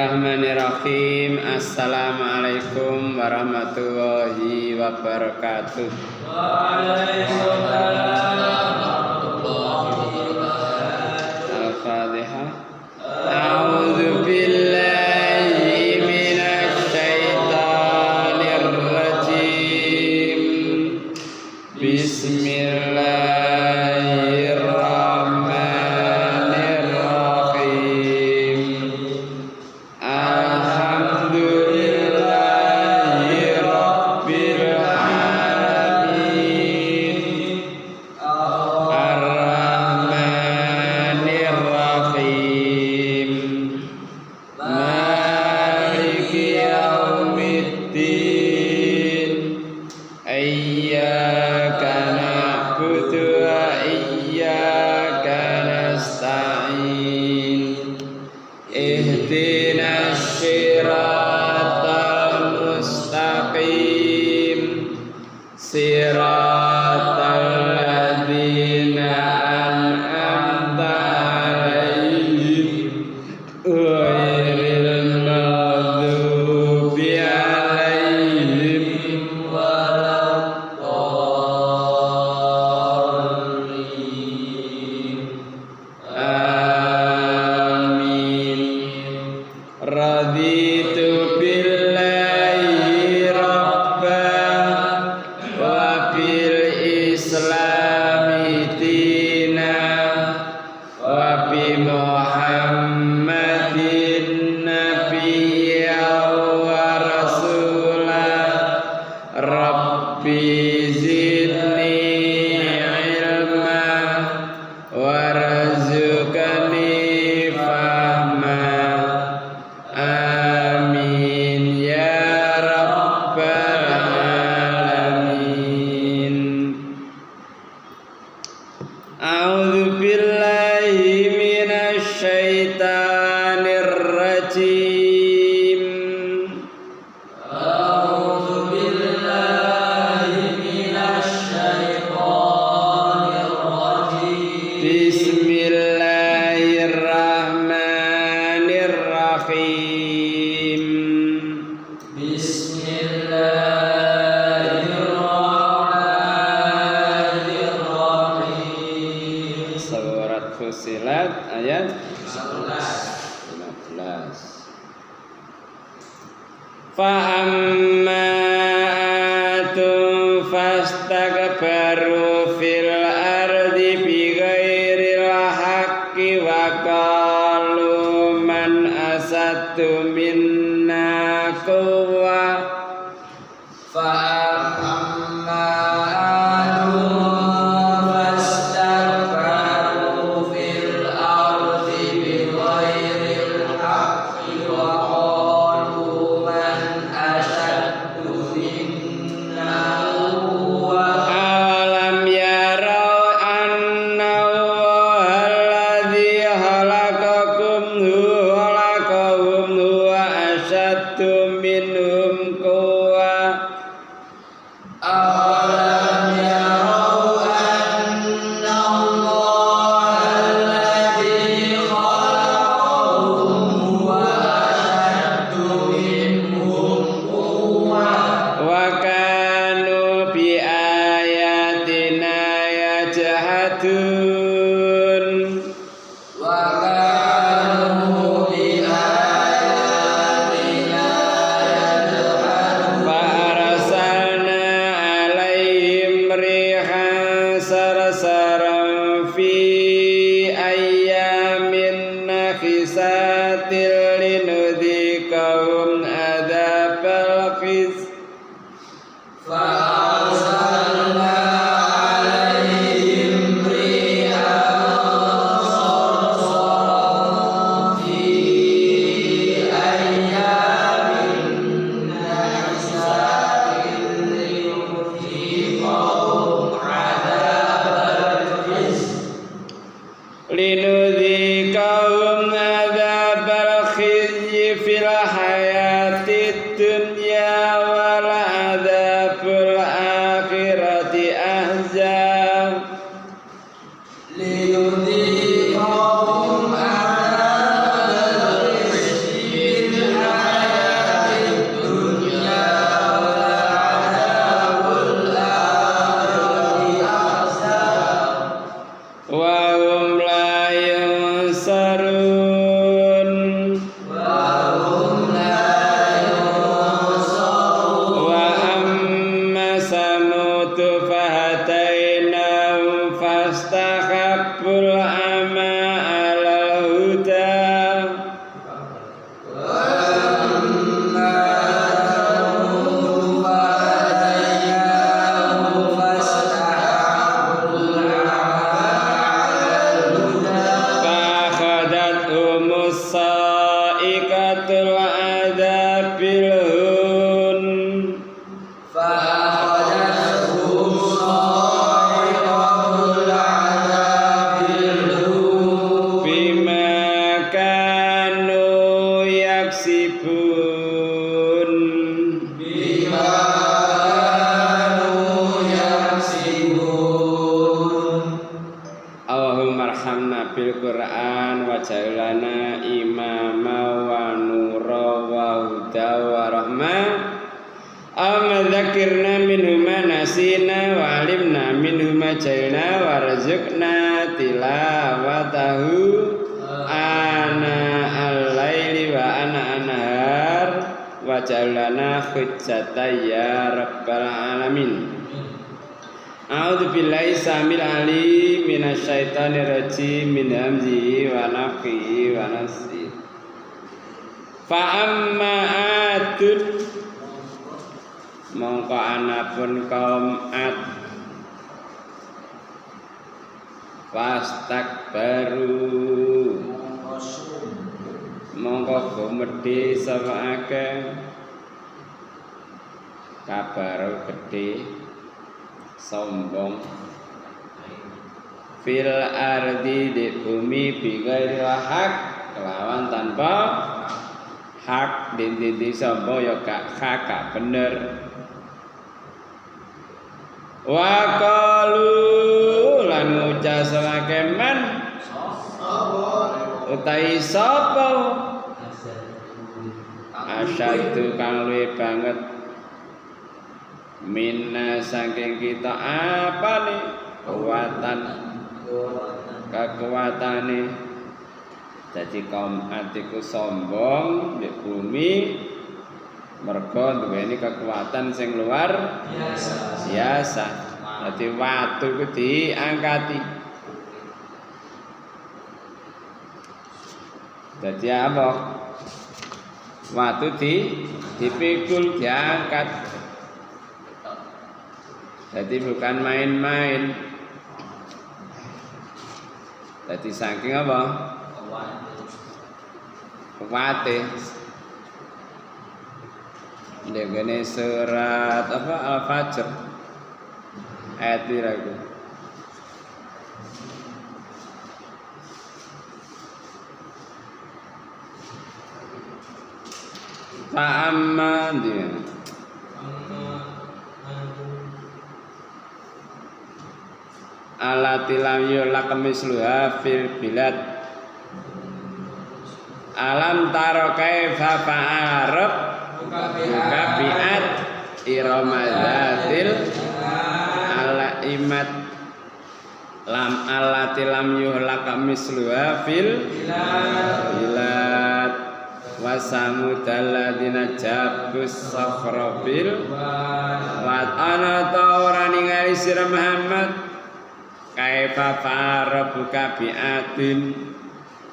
Bismillahirrahmanirrahim. Assalamualaikum warahmatullahi wabarakatuh. Waalaikumsalam warahmatullahi wabarakatuh. Al-Fatihah. A'udzu billahi minasy syaithanir rajim. ليذيقهم عذاب الخزي sa'iqatul adabil hun فأخذتهم صاعقة العذاب الهون bima kanu yaksibun بما كانوا يكسبون Allahumma arhamna bil Qur'an waj'alna imama wa nura wa huda wa rahmah dzakirna minhu ma nasina wa alimna minhu ma jahilna warzuqna tilawatahu ana al-laili wa ana an-nahar waj'alna hujjatan ya rabbal alamin. A'udzu billahi samil alim minasyaitonir rajim min hamzihi wa nafthihi wa nafsihi. Fa amma atun mongko anapun kaum Ad fastakbaru mongko gumedhe sapa akeh kabar gedhe sombong fil ardi di bumi bighairi hak kelawan tanpa hak di sombong ya gak bener wa qalu lan ngucap sawake man utai sapa asyadu kang luwih banget minna saking kita apa nih kekuatane jadi kaum atiku sombong di bumi mergo duweni kekuatan sing luar biasa. Dadi watu iku diangkati. Dadi apa? Watu dipikul diangkat. Dadi bukan main-main. Dadi saking apa? Kuwate. Ndekene surat apa Al-Fajr ayat piraku Fa'amma dia alati lam yulak misluha fil bilad alam taro kaifa fa'arab kabiat iromadzatil ala imat lam alati lam yuhlak misluha fil bilad wa samudalladzina jabus safrabil wa ana ta'ura ningali sira Muhammad kaifa farabuka biatin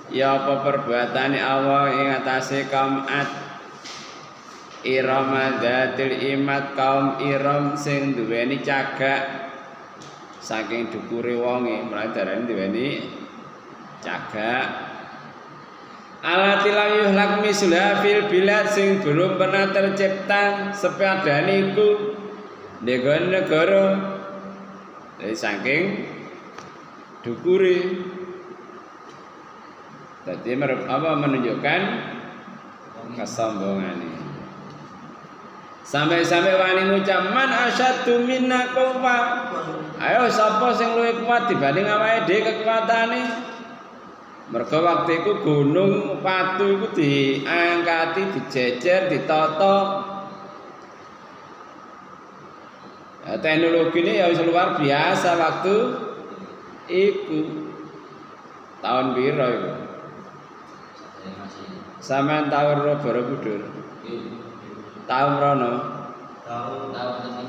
ya apa perbuatane Allah ing atase kaum Ad Irama dzatil imat kaum Iram sing duweni cagak saking dukure wonge mulai darane duweni cagak alati lam yuhlak mislah fil bilad sing belum pernah tercipta sepadane iku ndek negara dari saking dukure dadi menunjukkan kesombongan. Sampai-sampai wani ngucap man asyaddu minna quwwa. Ayo sapa sing luwih kuat dibanding awake dhewe kekuatane. Mergo waktu iku gunung Patu iku diangkati, dijejer, ditata. Ya, teknologi ini ya wis luar biasa waktu iku. Tahun piro iku? Sampeyan tahun Borobudur. Tahun rono.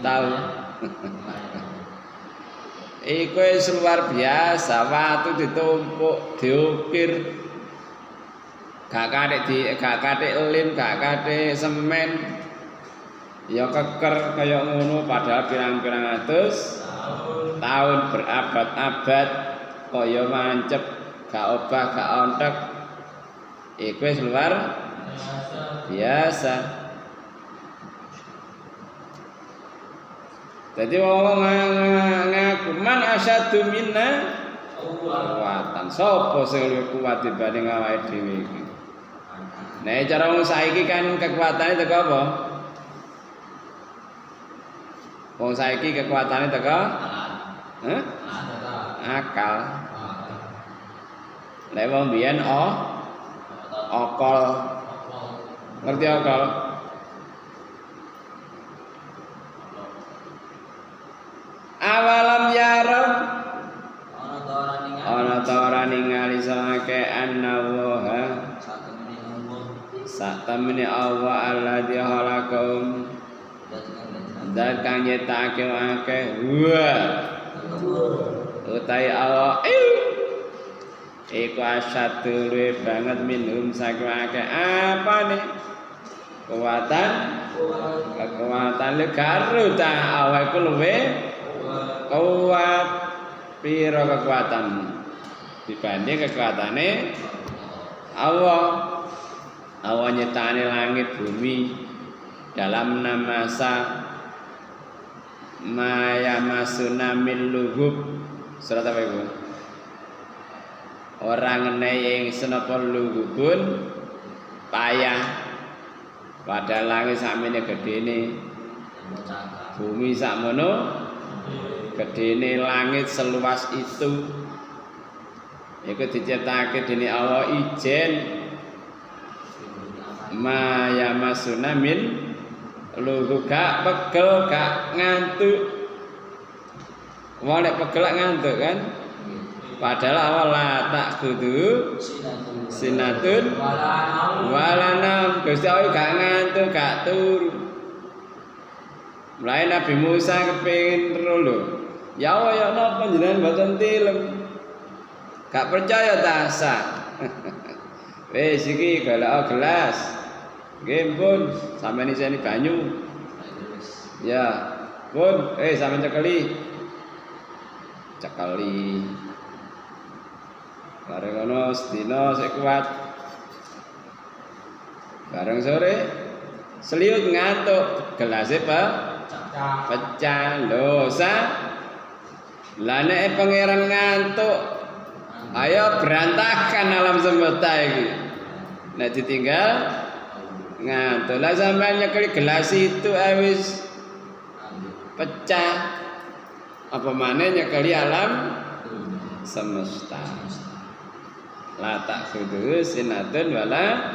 Tahun. Iku wis luar biasa, watu ditumpuk, diukir. Gak kathik lem, gak kathik semen. Ya keker kaya ngono padahal pirang-pirang atus tahun berabad-abad kaya mancep, gak obah, gak ontek. Iku wis luar biasa. Jadi wong ngaku man asyadu minna kuwatan. Sopo sing luwih kuat dibanding awake dhewe iki? Nek cara wong saiki kan kekuatane teko apa? Wong saiki kekuatane teko akal. Lek wong biyen okol. Ngerti okol? Awalam yaram ana ta ora ningali sangake annallaha satamene Allah alladzi khalaqahum dan kang nyetake akeh utai Allah iku asyadu luwih banget minhum saking akeh apane kekuatan legaru ta awake luwih kuat piro kekuatan dibanding kekuatane Allah. Allah nyetane langit bumi dalam masa maya masuna min luhub. Surat apa itu? Orang ngenehi ing senapa luhubun payah. Padahal langit sakmene gedene, bumi sakmono gedene, langit seluas itu. Iku diciptakake dening Allah ijen maya masuna min luhub gak pegel gak ngantuk. Wong nek pegel ngantuk kan? Padahal awal tak kudu sinatun walanam. Gusti Allah gak ngantuk gak turu. Mulai Nabi Musa kepengin lho. Ya Allah ya napa panjenengan mboten tilem. Gak percaya ta sah. Wis iki golek gelas. Nggih pun sampeyan iseni banyu. Ya, pun sampeyan cekeli. Bareng ngono sedina sik kuat. Bareng sore seliut ngantuk, gelase pecah. Lho, lah nek pangeran ngantuk, ayo berantakan alam semesta iki. Nek ditinggal ngantuk. Lah sampean nyekeli gelas itu wis pecah. Apa maneh nyekeli alam semesta. La ta'khudhu sinatun wala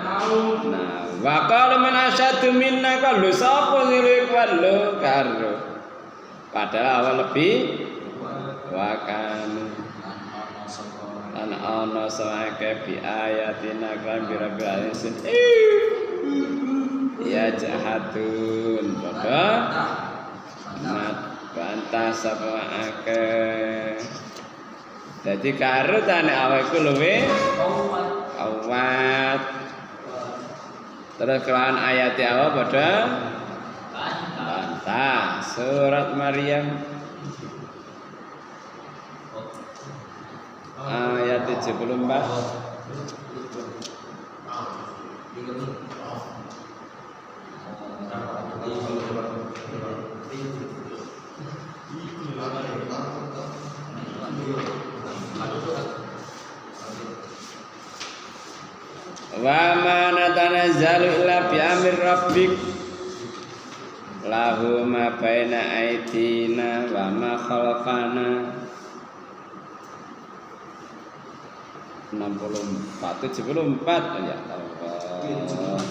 nah wa qala man asyadu minna qalu sapa sing luwih kuat lho karo. Padahal awal lebih wakan lan ana sawake bi ayatina kan bira-bira sin ya jahatun padha mat bantah sapa akeh. Dadi karo tane awake luwih kuat. Terus kelawan ayat Allah padha bantah. Surat Maryam ayat 74. Wa ma natanazzalu illa bi amri rabbik lahu ma baina aydina wa ma khalfana. 74 ya Allah.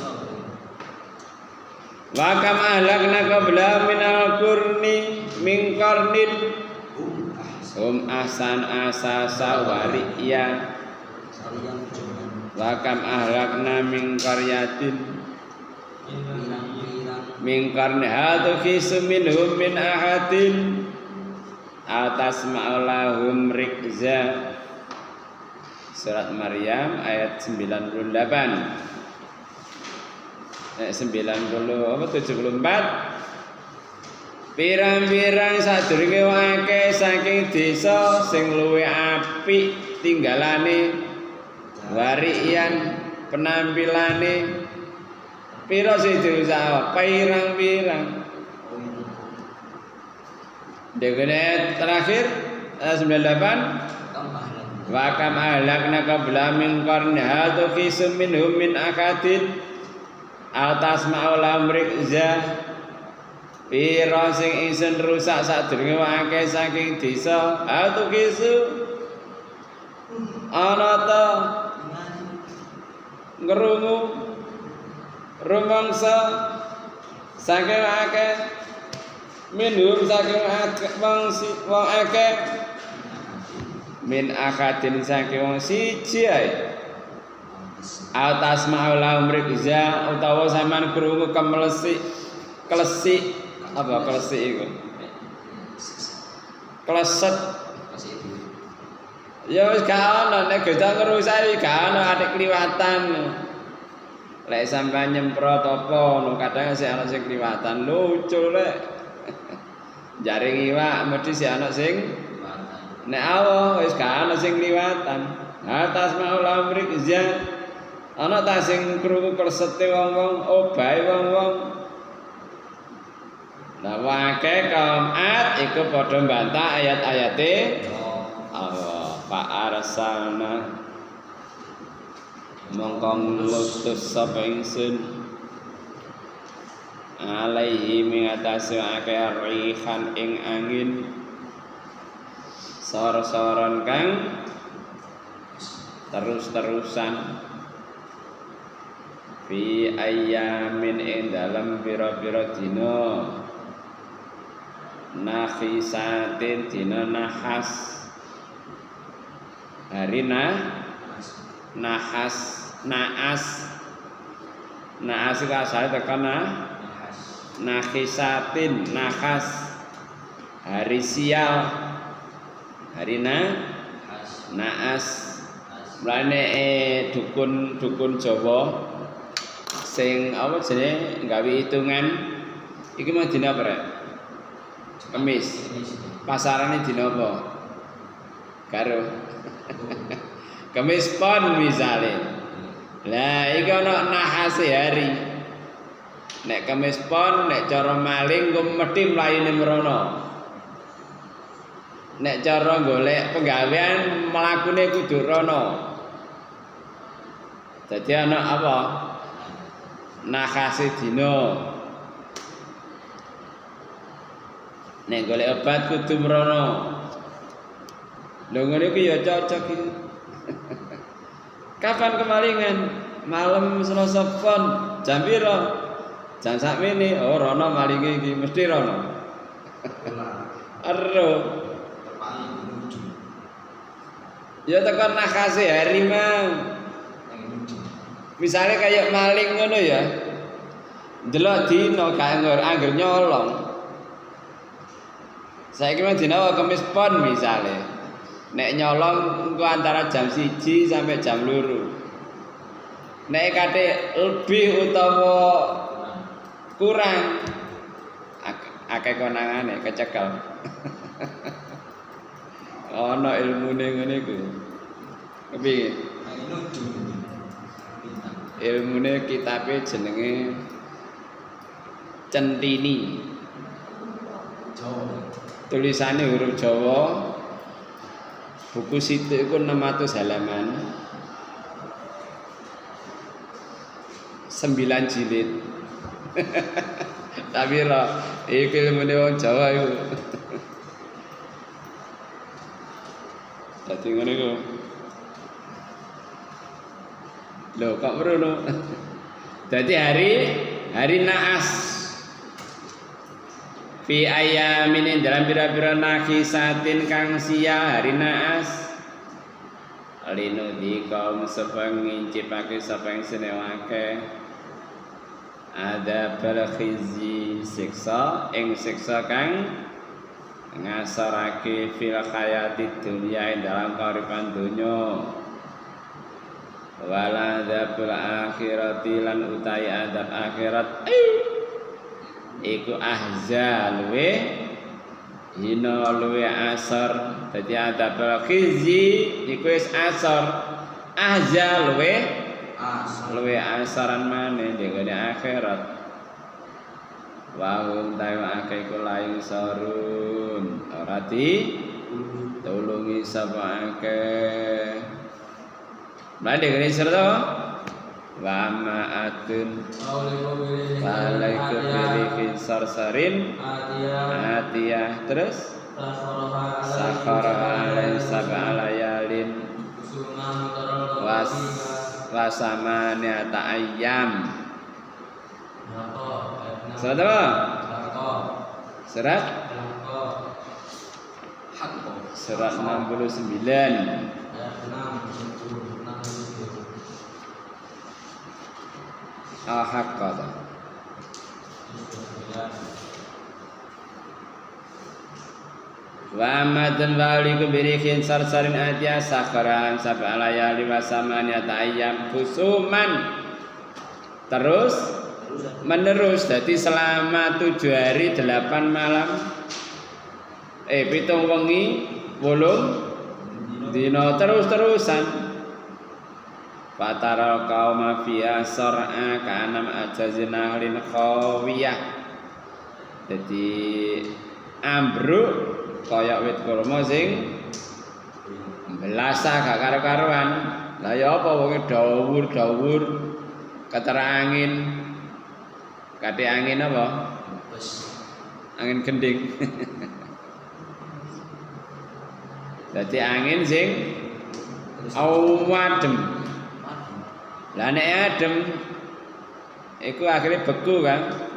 Wa kam ahlakna qabla minal qurni min qarnin hum ahsan asasa wariya. Wa kam ahlakna min qaryatin min qarni hadu khisu minhum min ahadin atasma'u lahum rikza. Surat Maryam ayat 98. 74. Pirang-pirang sadurunge akeh saking desa sing luwih apik tinggalane warian penampilane Piro sih dirusak? Pirang-pirang. Dekene terakhir 98 wa kam ahlakna qabla min qarni hadu qisum minhum min akadin al tasma'u lamrik za pira sing ingsun rusak sadurunge akeh saking desa hadu qisu ana ta ngrungu rumangsa saking akeh minhum saking wong akeh min akadin saking wong siji ae atas ma'ula umrik iza utawa sampean krungu klesik apa klesik iku kleset ya wis gak ana nek gedang ngerusak iki gak ana atik kliwatan lek sampean nyemprot apa no kadang sik ana sing kliwatan lucu lek jaring iwak mesti si anak sing nek awo wis gak ana sing liwatan atas maul amrik izan ana ta sing krungu klesete wong-wong obahe wong-wong nah wae kaum Ad iku padha mbantah ayat-ayate Allah Pak arsalna mongko ngutus sapa ingsun alaihi mengatasi akeh rihan ing angin sor-soron kang terus-terusan fi ayyamin ing dalam pira-pira dina nahisatin dina nahas hari naas iku asale tekan nahisatin nahas hari sial hari naas mlane dukun Jawa sing apa jenenge gawe hitungan iki mah dina apa rek Kamis pasarane dina apa karo Kamis pon misale lah iki ana nahase hari nek Kamis pon nek cara maling ku mesti mlayune mrono nek cara golek penggawean mlakune kudu rono dadi ana apa nahase dina nek golek obat kudu mrono lho ngene iki ya cocok iki kapan kemalingan malam Selasa pon jam pira jam sakmene oh rono malinge iki mesti rono ero ya tekan nakase hari mang misalnya kayak maling ngono ya delok dina gak angger nyolong saiki mah dina Kamis pon misale nek nyolong engko antara jam 1 sampai jam 2 nek kate lebih utawa kurang akeh konangane kecekel ana ilmune ngene iku kepiye ilmune kitabe jenenge Centini Jawa tulisane huruf Jawa buku situ iku 600 halaman 9 jilid tapi ra iki ilmune wong Jawa iku dadi ngene iku lho kok merono dadi hari naas fi ayamin dalam pira-pira nahisatin kang sia hari naas linu di kaum sapa ngincipake sapa ing senewake ada bal khizi siksa ing siksa kang ngasarake fil hayati dunya dalam kehidupan dunya wala dzabul akhirati lan utai adab akhirat iku ahza luwe hina luwe asar dadi adabul khizi iku wis asar ahza luwe luwe asaran maneh dene akhirat wa hum ta'ake kulayu sarun ora di tulungi sapa akeh mande kene serta wa ma'atun alaikum bilifin sarsarin atiyah terus sakhara alai sab'a layalin wasamanya ta'ayyam surat apa? Surat 69 Al-Haqqa wa amadun walikum birikin sarsarin atiyah sakharan sab'a layali wa samanya ta'ayyam kusuman terus menerus jadi selama 7 hari 8 malam 7 wengi 8 dina terus-terusan fatara qauma fiya sar'a ka'anam ajazina lin khawiyah jadi ambruk kaya wit kurma sing belasah gak karo-karoan. Lah ya apa wong dawur-dawur keterangin. Kate angin apa? Angin gending. Dadi angin sing adem. Lah nek adem iku akhirnya beku kan.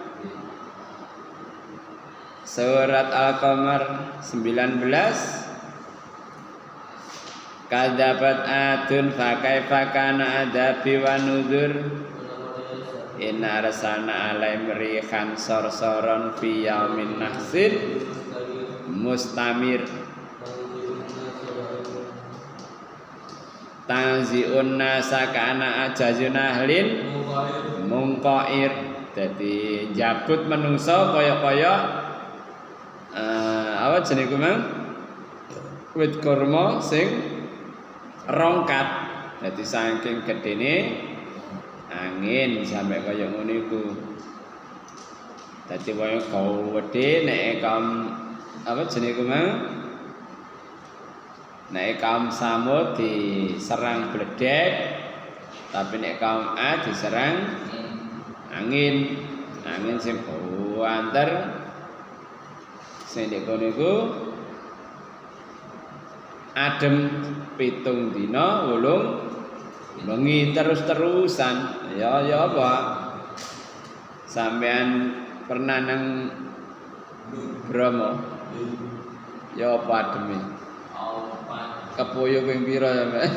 Surat Al-Qamar 19 Kadzabat adun fa kaifa kana adabi wa nuzur inna arsalna alaihim rihan sarsaran fi yaumin nahsin mustamir tanzi'un nasa kana ajazuna ahlin mungqair dadi jabut menungso kaya-kaya apa jenenge mang wit kurma sing rongkat dadi saking gedene angin sampai kaya ngono iku dadi wae kau wedhe nek kaum apa jenenge mang nek kaum Samud diserang bledek tapi nek kaum Ad diserang angin sing banter sing kono iku adem 7 dina 8 bengi terus-terusan ya apa sampean pernah nang Bromo ya apa ademe kepoyo ping pira sampean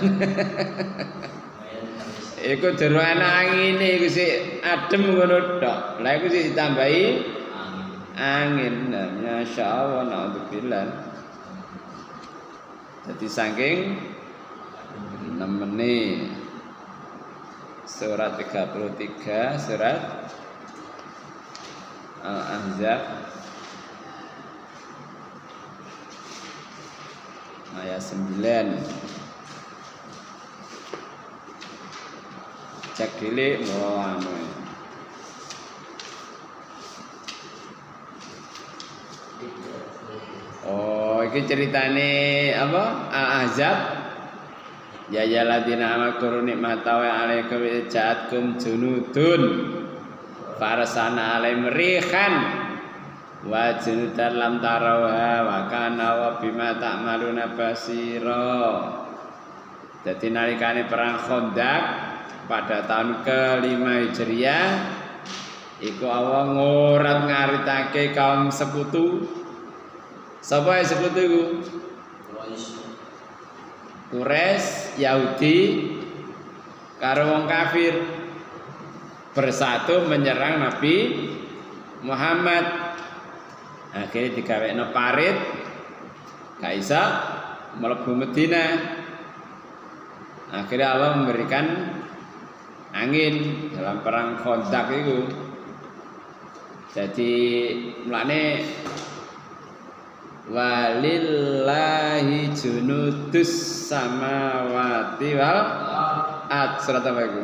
iku jero ana angine iku sik adem ngono tok lha iku sik ditambahi angin masya Allah na'udzubillah jadi saking nemene surat 33 surat Al-Ahzab ayat 9 cek dili iki ceritane apa Al-Ahzab ya ladina amakuru nikmatawa alaikum ja'atkum junudun farsana alaihim rihan wa junudan lam tarawha wa kana wa bima ta'maluna basira. Dadi nalikane perang Khandaq pada tahun ke-5 Hijriah iku Allah ngorat ngaritake kaum sekutu. Sapa sekutu iku? Quraisy, Yahudi karo wong kafir bersatu menyerang Nabi Muhammad. Akhirnya digawekno parit gak isa mlebu Madinah. Akhirnya Allah memberikan angin dalam perang Khandaq itu. Jadi mulane walillahi junudus samawati wal ard surat apa itu?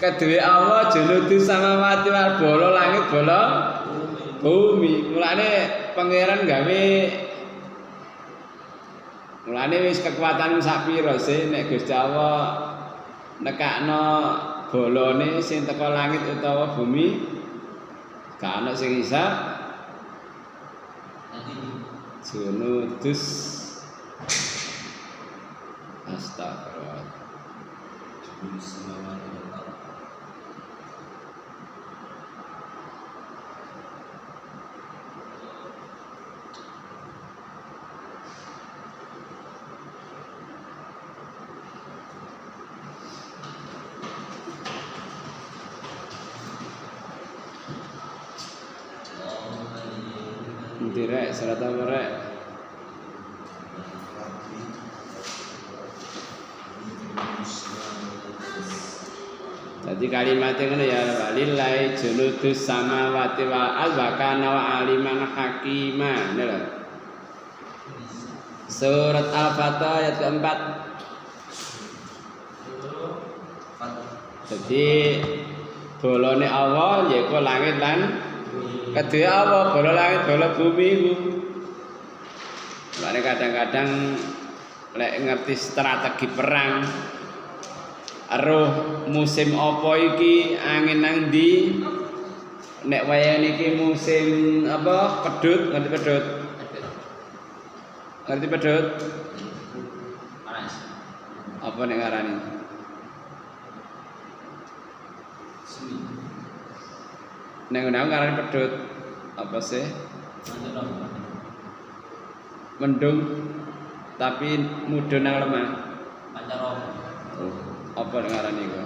Kedue Allah junudus samawati wal bala langit bala bumi. Mulane pangeran gawe mulane wis kekuatan sak pira sih nek Gusti Allah nekakno bolone sing teko langit utawa bumi gak ana sing isa junudus astagfirullah junudus samawati wal ardh. Direk surat apa rek? Jadi kalimatnya ngene ya walillahi junudus samawati wal ardh wa kana wa aliman hakima. Surat Al-Fatah ayat keempat. Jadi bolone Allah yaiku langit lan kedua Allah, bola langit, bola bumi itu. Makanya kadang-kadang lek ngerti strategi perang, roh musim apa iki angin nang ndi? Nek wayah niki musim apa? Pedhut, ngerti pedhut? Ngerti pedhut? Panas. Apa nek ngarani? Neng ngarani pedhut apa sih? Mendung tapi mudhun nang lemah. Pancaroba. Oh, apa ngarani iku?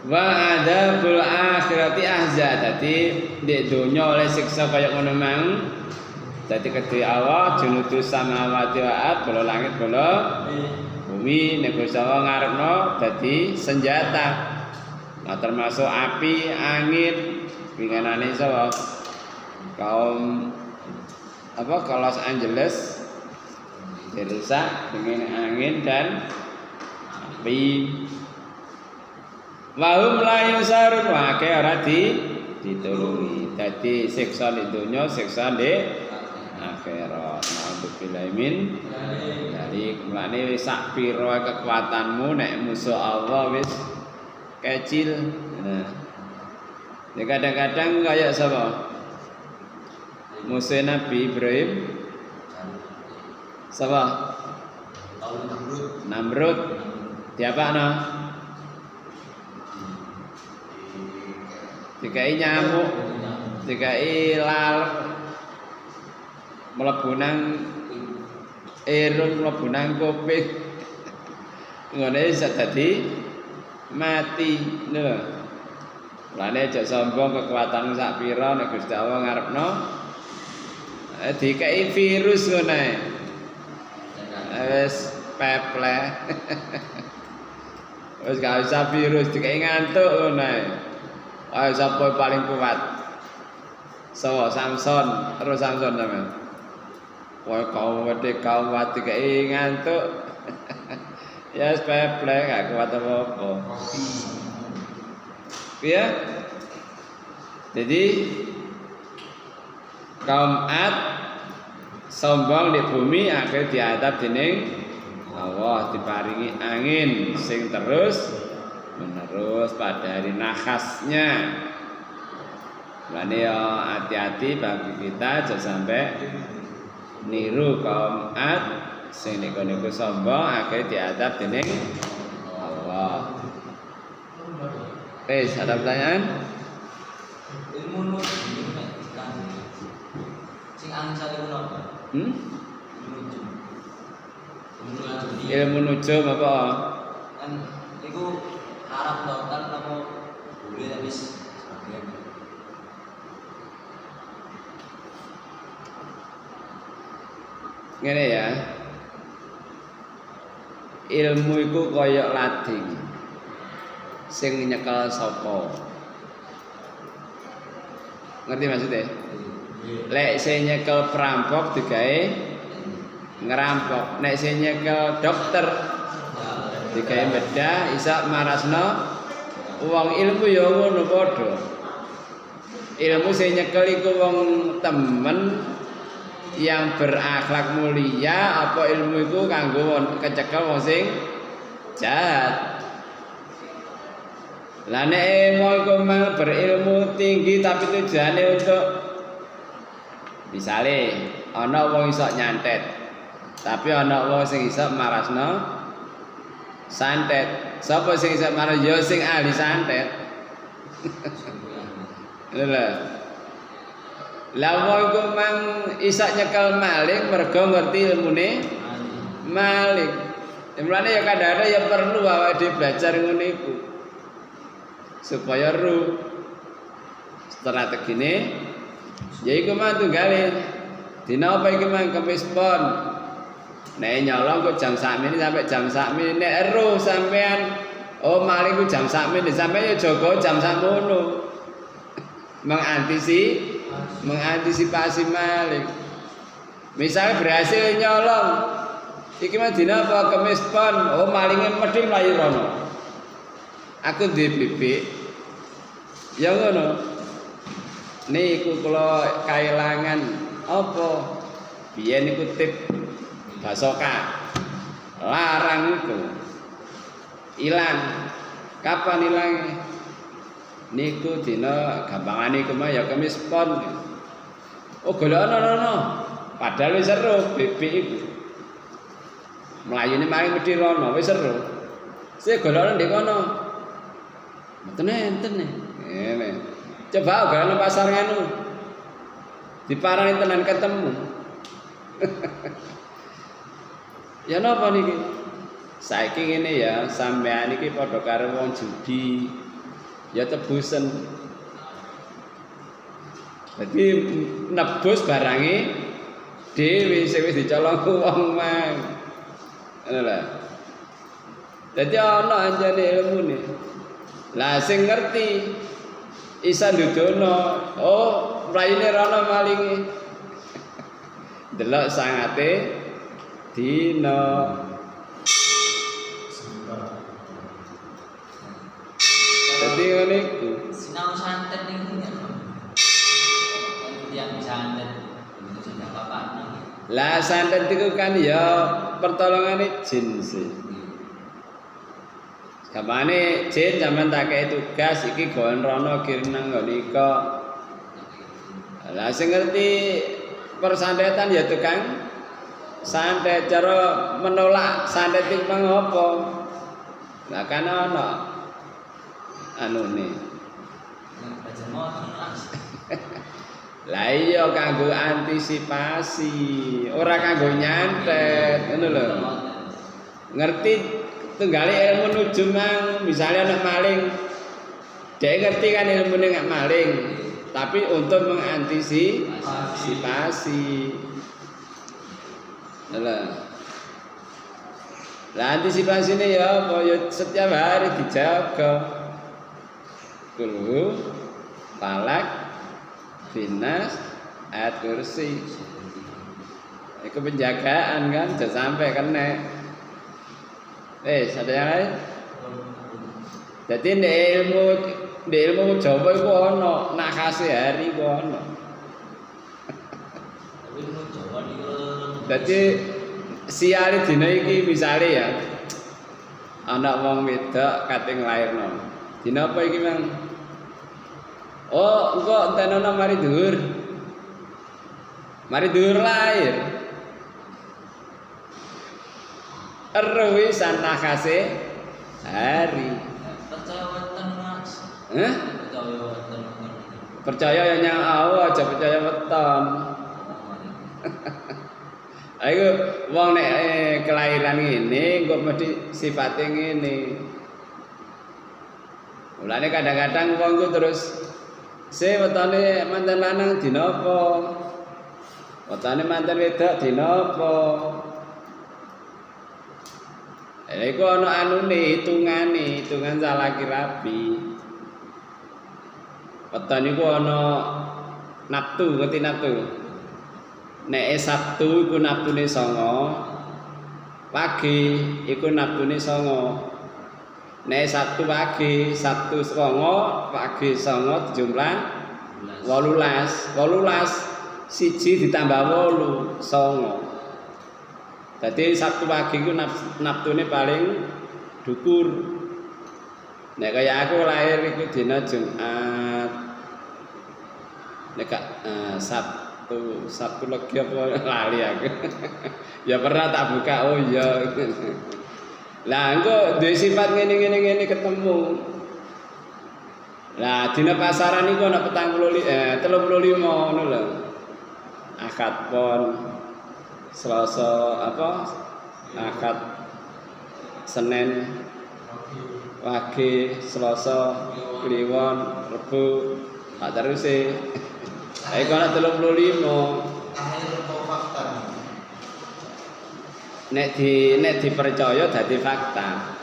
Wa adzabul akhirati ahza. Dadi di donya oleh siksa kaya ngono mang. Dadi kedhe Allah junudus samawati wa ardh, bola langit bola bumi nek Gusti Allah ngarepno dadi senjata. Nah termasuk api, angin, pinganane sapa? Kaum apa Los Angeles dirusak dengan angin dan api. Wahum la yusarun wae ora ditulungi. Dadi siksa di donya, siksa di akhirat. Nauzubillahi min dari mulane wis sak pira kekuatanmu nek musuh Allah wis kecil. Nah. Ya kadang-kadang kayak sapa? Musuh Nabi Ibrahim. Sapa? Namrud. Diapakno? Dikai nyamuk, dikai laler, mlebu nang irung, mlebu nang kuping. Ngene iso dadi mati lho. Mulane aja sombong kekuatan sak pira nek Gusti Allah ngarepno dikai virus ngene. Wis peple. Wis gak usah virus dikai ngantuk ngene. Ayo sapa paling kuat? So Samson, terus Samson sampean. Wah kaum wedi kaum wati kei ngantuk. Ya peple gak kuat apa-apa. Iya. Jadi kaum Ad sombong di bumi akhir diadab dening Allah diparingi angin sing terus menerus pada hari nahasnya. Makanya ya hati-hati bagi kita jangan sampai niru kaum Ad sing niku sombong akhirnya diadab dening Allah. Ada pertanyaan? Ilmu nujum sing angsal iku napa? Ilmu nujum apa? Kan iku haram lautan apa boleh tapi sebagian. Ngene ya. Ilmu iku kaya lading. Sing nyekel sapa? Ngerti maksudnya? Lek sing nyekel perampok digawe ngerampok. Nek sing nyekel dokter digawe bedah isa marasno wong ilmu ya ngono padha. Ilmu sing nyekel iku wong temen yang berakhlak mulia apa ilmu iku kanggo kecekel wong sing jahat. Lah nek mau iku berilmu tinggi tapi tujuane untuk misale ana wong iso nyantet tapi ana wong sing iso marasno santet. Sapa sing iso marasno ya sing ahli santet. Lha lah wong iku mang iso nyekel maling mergo ngerti ilmune maling. Mulane ya kadang-kadang ya perlu awake dhewe belajar ngono iku. Supaya ru strategine ya iku mang tunggale. Dina apa iki mang Kamis Pon. Nek nyolong kok jam sakmene sampai jam sakmene nek ero sampean oh maling ku jam sakmene sampean ya jaga jam sakmono. Mengantisipasi maling. Misalnya berhasil nyolong iki mah dina apa Kamis Pon, oh malinge medhi mlayu rono. Aku duwe bebek. Ya ngono. Niku kula kaelangan apa? Biyen niku tip basoka. Larang itu. Ilang. Kapan ilange? Niku dina gampangane iku mah ya Kamis Pon. Oh golekno. Padahal wis seru bebek iku. Mlayune maring medhi rono wis seru. Sing golekno ndek kono. Mboten enten nih. Ngene. Coba golekno pasar ngene. Diparani tenan ketemu. Ya napa niki? Saiki ngene ya, sampean iki padha karo wong judi. Ya tebusen. Jadi nebus barange dhewe sing wis dicolong wong mang. Ngono lho. Dadi ana anjane ilmune. Lah sing ngerti isa ndudono, oh mlayune rono malinge. Delok sangate dina. Dadi ngene iku. Sinau santet niku ya. Yang santet itu sudah apa-apa. Lah santet iku kan ya pertolongane jin sih. Gamane jin sampean tak kei tugas iki gawen rono kirim nang nggon ika. Lah sing ngerti persantetan ya tukang santet cara menolak santet iki mangapa. Lah kan ana anune. Baca motor Lah iya kanggo antisipasi, ora kanggo nyantet, ngono lho. Ngerti tunggale ilmu nuju mang, misalnya anak maling. Dhek ngerti kan ilmune nek maling, tapi untuk mengantisipasi. Lah antisipasine ya apa ya setiap hari dijaga. Kulo Falak Finas ayat kursi. Itu penjagaan kan, jangan sampai kena. Ada yang lain? Jadi di ilmu Jawa itu ono, nakase hari itu ono. Jadi siari dina iki misale ya. Anak wong wedok kate nglairno. Dina apa iki, Mang? Oh, engko entenono mari dhuwur. Mari dhuwur lahir. Erwi sanakase hari. Percaya weten Mas. Hah? Percaya weten. Percaya ya nyang Allah, aja percaya weton. Ayo wong nek kelahiran ngene kok mesti sifate ngene. Mulane kadang-kadang wong ku terus wetone manten lanang dina apa? Wetone manten wedok dina apa? Iku ana anune hitungan salah kirabi. Weton iku ana Naftu, ngerti naftu? Nek Sabtu iku naftune 9, pagi iku naftune 9. Nek Sabtu pagi, Sabtu 9, pagi 9 jumlah 18. 18 siji ditambah 8, 9. Dadi Sabtu pagi iku naftune paling dhuwur. Nek kaya aku lahir iku dina Jumat. Nek Sabtu legi apa lali aku. Ya pernah tak buka, oh iya. Lah engko duwe sifat ngene ketemu. Lah dina pasaran iku ana 35 ngono lho. Akad pon Selasa Akad Senin Wage Selasa Kliwon Rebo tak teruse. Iku ana 35. Akhir kok fakta. Nek dipercaya dadi fakta.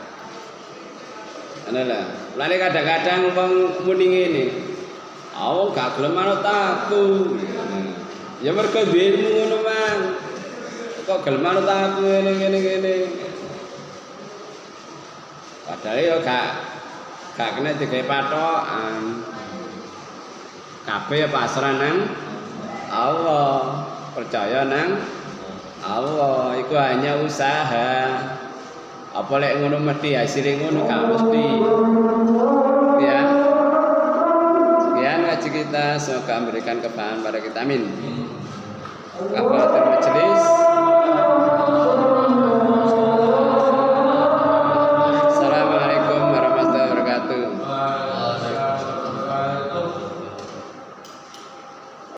Ana lho. Lane kadang-kadang wong muni ngene. Aku gak gelem manut aku. Ya mergo duwe ilmu ngono, Mang. Kok gelem manut aku ngene. Padahal ya gak kena digawe patokan. Kabeh pasrah nang Allah, percaya nang Allah, iku hanya usaha. Apa lek ngono mesti hasilnya ngono gak mesti. Ya. Sekian ngaji kita, semoga memberikan kefahaman pada kita. Amin. Kafaratul majelis.